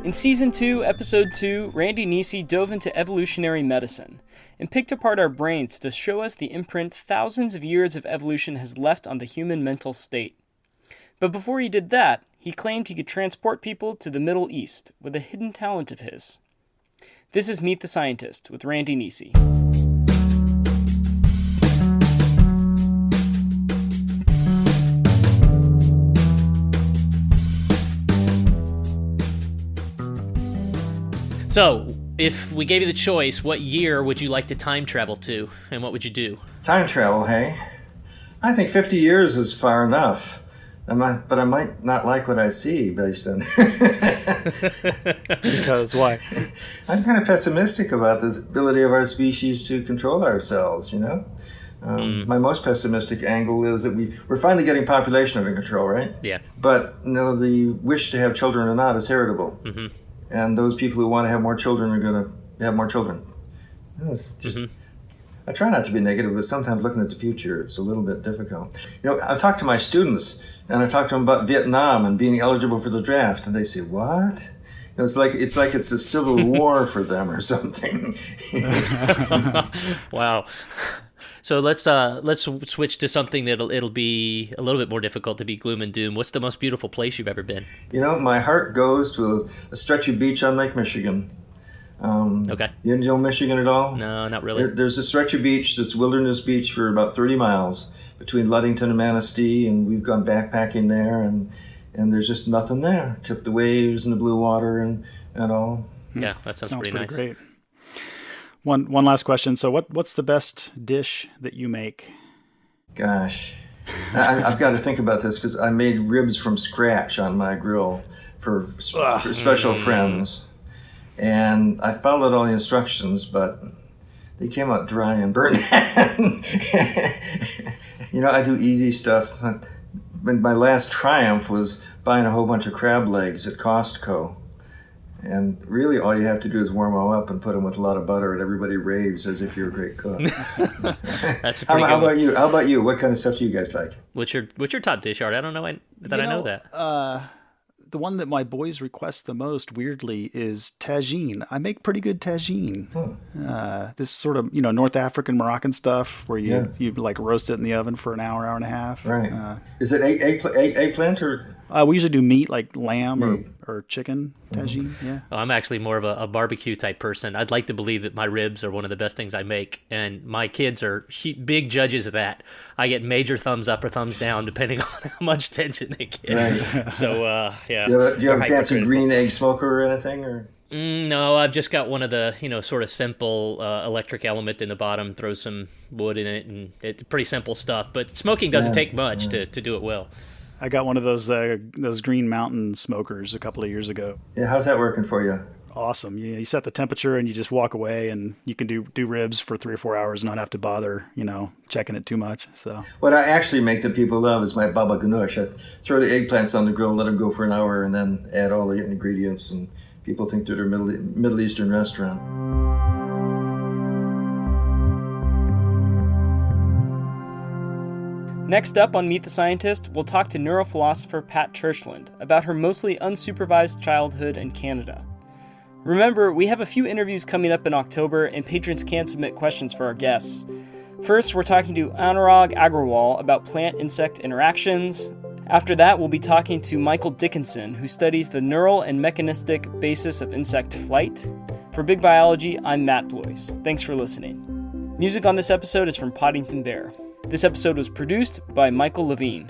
In Season 2, Episode 2, Randy Nesse dove into evolutionary medicine and picked apart our brains to show us the imprint thousands of years of evolution has left on the human mental state. But before he did that, he claimed he could transport people to the Middle East with a hidden talent of his. This is Meet the Scientist with Randy Nesse. So, if we gave you the choice, what year would you like to time travel to, and what would you do? Time travel, hey? I think 50 years is far enough. But I might not like what I see based on... Because why? I'm kind of pessimistic about the ability of our species to control ourselves, you know? My most pessimistic angle is that we're finally getting population under control, right? Yeah. But, you know, the wish to have children or not is heritable. Mm-hmm. And those people who want to have more children are going to have more children. You know, it's just, I try not to be negative, but sometimes looking at the future, it's a little bit difficult. You know, I've talked to my students, and I talked to them about Vietnam and being eligible for the draft, and they say, "What?" You know, it's like it's a civil war for them or something. Wow. So let's switch to something it'll be a little bit more difficult to be gloom and doom. What's the most beautiful place you've ever been? You know, my heart goes to a stretch of beach on Lake Michigan. Okay. You know Michigan at all? No, not really. There's a stretch of beach that's wilderness beach for about 30 miles between Ludington and Manistee, and we've gone backpacking there, and there's just nothing there except the waves and the blue water and all. Yeah, that sounds pretty nice. Great. One last question. So what's the best dish that you make? Gosh, I've got to think about this because I made ribs from scratch on my grill for special friends. And I followed all the instructions, but they came out dry and burnt. You know, I do easy stuff. My last triumph was buying a whole bunch of crab legs at Costco. And really, all you have to do is warm them up and put them with a lot of butter, and everybody raves as if you're a great cook. That's a pretty good How about you? How about you? What kind of stuff do you guys like? What's your top dish, Art? I don't know that I know that. The one that my boys request the most, weirdly, is tagine. I make pretty good tagine. This sort of, North African, Moroccan stuff where you like roast it in the oven for an hour and a half. Right. Is it eggplant or? We usually do meat like lamb or chicken tagine. Yeah. Oh, I'm actually more of a barbecue type person. I'd like to believe that my ribs are one of the best things I make, and my kids are big judges of that. I get major thumbs up or thumbs down depending on how much attention they get. Right. So yeah. Do you have a fancy green egg smoker or anything, or? No, I've just got one of the sort of simple electric element in the bottom. Throw some wood in it, and it's pretty simple stuff. But smoking doesn't take much to do it well. I got one of those Green Mountain smokers a couple of years ago. Yeah, how's that working for you? Awesome. You set the temperature and you just walk away, and you can do ribs for 3 or 4 hours and not have to bother, checking it too much. So what I actually make that people love is my baba ganoush. I throw the eggplants on the grill, let them go for an hour, and then add all the ingredients, and people think they're at a Middle Eastern restaurant. Next up on Meet the Scientist, we'll talk to neurophilosopher Pat Churchland about her mostly unsupervised childhood in Canada. Remember, we have a few interviews coming up in October, and patrons can submit questions for our guests. First, we're talking to Anurag Agrawal about plant-insect interactions. After that, we'll be talking to Michael Dickinson, who studies the neural and mechanistic basis of insect flight. For Big Biology, I'm Matt Blois. Thanks for listening. Music on this episode is from Poddington Bear. This episode was produced by Michael Levine.